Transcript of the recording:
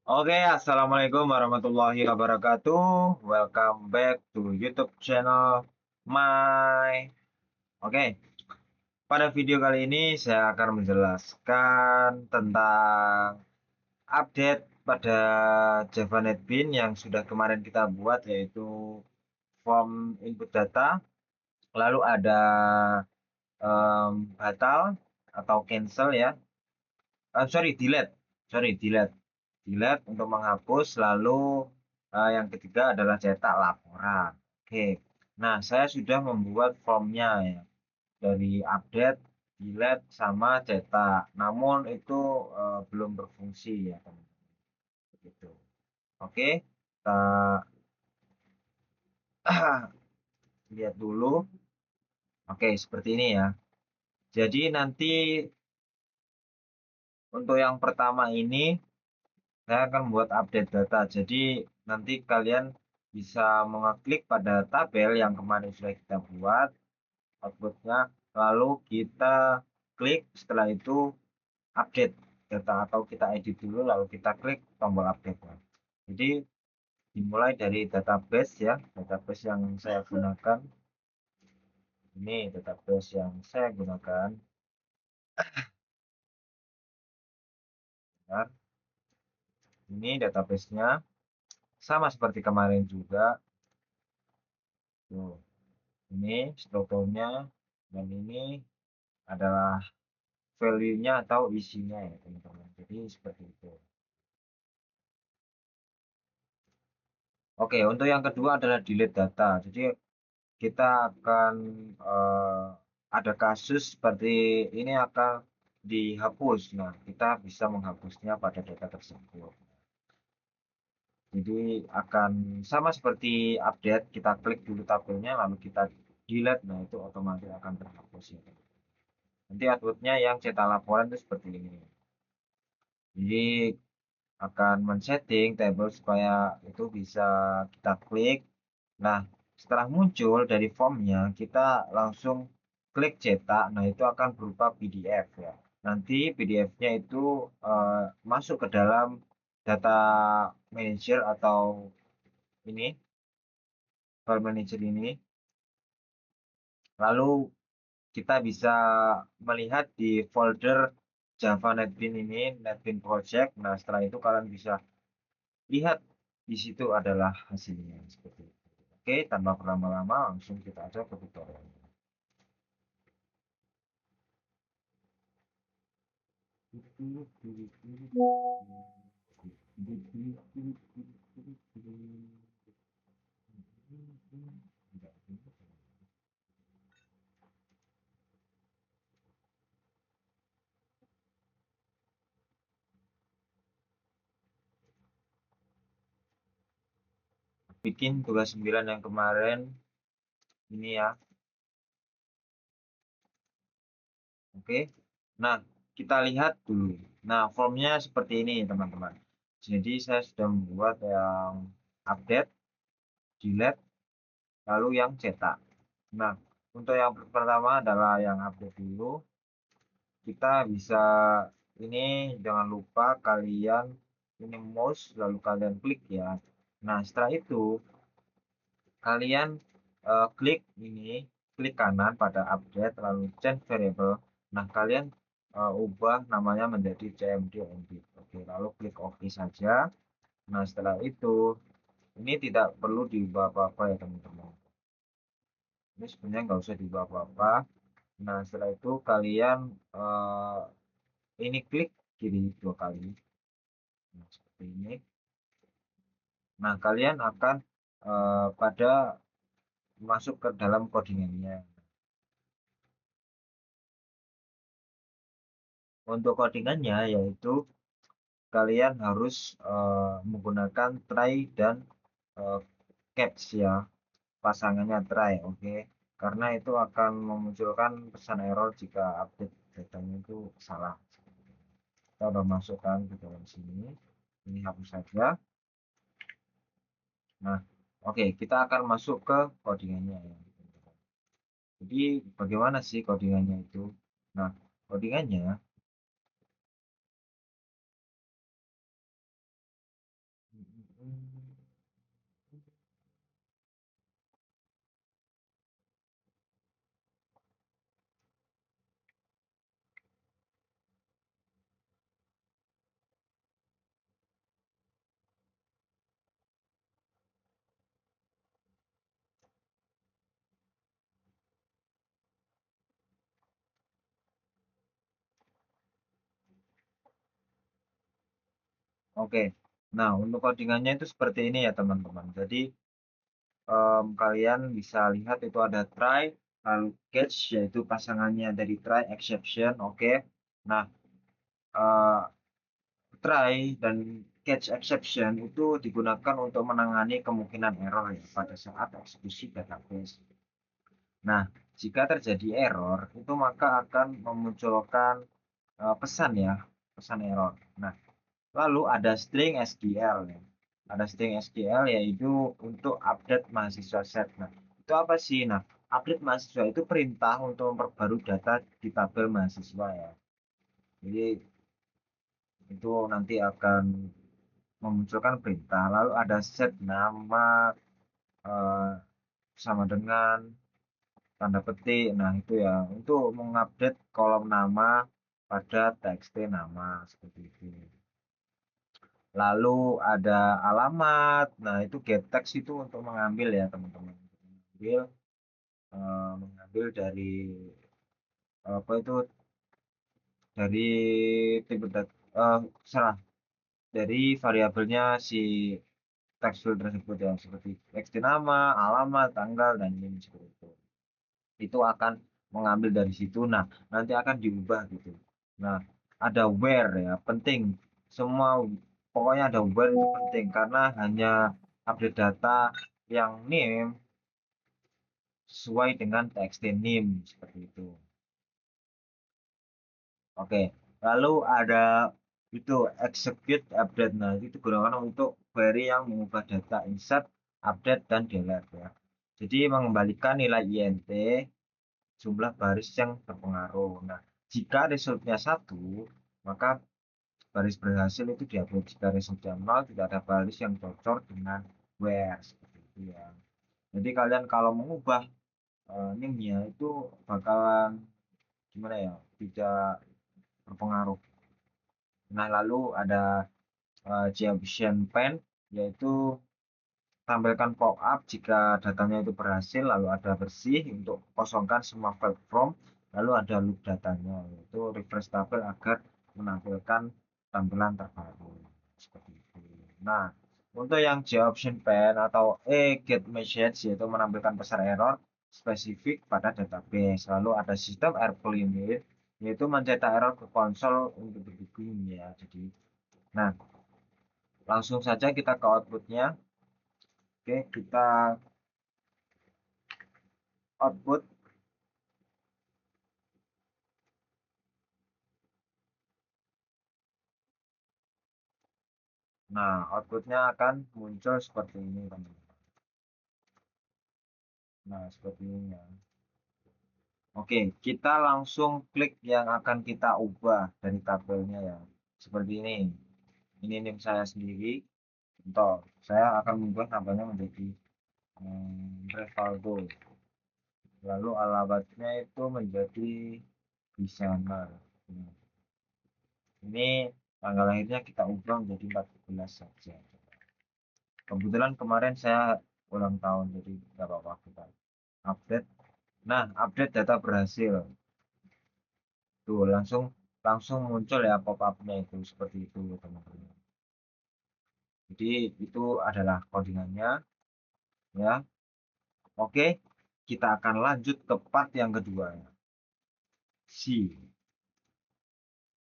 Oke, assalamualaikum warahmatullahi wabarakatuh. Welcome back to YouTube channel My. Oke, pada video kali ini saya akan menjelaskan tentang update pada Java NetBeans yang sudah kemarin kita buat, yaitu form input data. Lalu ada batal atau cancel ya. Delete untuk menghapus. Lalu yang ketiga adalah cetak laporan. Oke, nah saya sudah membuat formnya ya, dari update, delete, sama cetak. Namun itu belum berfungsi ya teman-teman. Begitu. Oke, kita lihat dulu. Oke, seperti ini ya. Jadi nanti untuk yang pertama ini saya akan membuat update data. Jadi nanti kalian bisa mengeklik pada tabel yang kemarin sudah kita buat outputnya, lalu kita klik, setelah itu update data, atau kita edit dulu lalu kita klik tombol update. Jadi dimulai dari database ya, database yang saya gunakan. Ini database yang saya gunakan. Bentar. Ini databasenya sama seperti kemarin juga. Tuh, ini strukturnya, dan ini adalah value-nya atau isinya ya teman-teman. Jadi seperti itu. Oke, untuk yang kedua adalah delete data. Jadi kita akan ada kasus seperti ini akan dihapus. Nah, kita bisa menghapusnya pada data tersebut. Jadi akan sama seperti update, kita klik dulu tabelnya lalu kita delete. Nah, itu otomatis akan terhapus ya. Nanti outputnya yang cetak laporan itu seperti ini. Jadi akan men-setting table supaya itu bisa kita klik. Nah, setelah muncul dari formnya, kita langsung klik cetak. Nah, itu akan berupa PDF ya. Nanti PDF-nya itu masuk ke dalam data manager atau ini, file manager ini. Lalu kita bisa melihat di folder Java NetBeans ini, NetBeans Project. Nah, setelah itu kalian bisa lihat di situ adalah hasilnya seperti itu. Oke, tanpa berlama-lama langsung kita aja ke tutorialnya. Bikin tugas 9 yang kemarin ini ya. Oke. Nah, kita lihat dulu. Nah, formnya seperti ini teman-teman. Jadi saya sudah membuat yang update, delete, lalu yang cetak. Nah, untuk yang pertama adalah yang update dulu. Kita bisa ini, jangan lupa kalian ini mouse lalu kalian klik ya. Nah, setelah itu kalian klik ini, klik kanan pada update lalu change variable. Nah, kalian ubah namanya menjadi cmd edit. Oke, lalu klik OK saja. Nah, setelah itu ini tidak perlu diubah apa-apa ya teman-teman. Ini sebenarnya nggak usah diubah apa-apa. Nah, setelah itu kalian ini klik kiri 2 kali. Nah, seperti ini. Nah, kalian akan pada masuk ke dalam codingannya. Untuk codingannya yaitu kalian harus menggunakan try dan catch ya, pasangannya try. Oke, karena itu akan memunculkan pesan error jika update datanya itu salah. Kita udah masukkan ke dalam sini, ini hapus saja. Nah, oke, kita akan masuk ke codingannya ya. Jadi bagaimana sih codingannya itu? Nah, codingannya Oke. Nah, untuk codingannya itu seperti ini ya, teman-teman. Jadi, kalian bisa lihat itu ada try, lalu catch, yaitu pasangannya dari try, exception, oke. Nah, eh, try dan catch exception itu digunakan untuk menangani kemungkinan error ya pada saat eksekusi database. Nah, jika terjadi error, itu maka akan memunculkan pesan ya, pesan error. Nah, lalu ada string SQL ya. Ada string SQL yaitu untuk update mahasiswa set. Nah, itu apa sih? Nah, update mahasiswa itu perintah untuk memperbarui data di tabel mahasiswa ya. Jadi itu nanti akan memunculkan perintah. Lalu ada set nama sama dengan tanda petik. Nah, itu ya untuk mengupdate kolom nama pada txt nama seperti itu. Lalu ada alamat. Nah, itu get text itu untuk mengambil ya, teman-teman. Mengambil dari apa itu dari tipe salah dari variabelnya si text field tersebut ya seperti txt nama, alamat, tanggal dan ini seperti itu. Itu akan mengambil dari situ. Nah, nanti akan diubah gitu. Nah, ada where ya, penting. Semua pokoknya ada where itu penting karena hanya update data yang name sesuai dengan txt name seperti itu. Oke, lalu ada itu execute update. Nah, itu digunakan untuk query yang mengubah data insert, update dan delete ya. Jadi mengembalikan nilai int jumlah baris yang berpengaruh. Nah, jika resultnya 1, maka baris berhasil itu diupload. Jika resultnya 0, tidak ada baris yang cocok dengan where seperti itu ya. Jadi kalian kalau mengubah name-nya itu bakalan gimana ya? Tidak berpengaruh. Nah, lalu ada Gaussian pen yaitu tampilkan pop-up jika datanya itu berhasil, lalu ada bersih untuk kosongkan semua file from, lalu ada loop datanya, yaitu refresh tabel agar menampilkan tampilan terbaru. Seperti itu. Nah, untuk yang Gaussian pen atau get message yaitu menampilkan pesan error spesifik pada database. Lalu ada sistem error limit yaitu mencetak error ke konsol untuk debugging ya. Jadi, nah langsung saja kita ke outputnya. Oke, kita output. Nah, outputnya akan muncul seperti ini, teman-teman. Nah, seperti ini ya. Oke, kita langsung klik yang akan kita ubah dari tabelnya ya. Seperti ini. Ini NIM saya sendiri. Contoh, saya akan mengubah tabelnya menjadi Revaldo. Lalu alamatnya itu menjadi di sana. Ini tanggal lahirnya kita ubah menjadi 14 saja. Kebetulan kemarin saya ulang tahun, jadi nggak apa-apa kita update. Nah, update data berhasil. Tuh, langsung langsung muncul ya pop-up-nya itu seperti itu, teman-teman. Jadi itu adalah codingannya ya. Oke, kita akan lanjut ke part yang kedua. Si.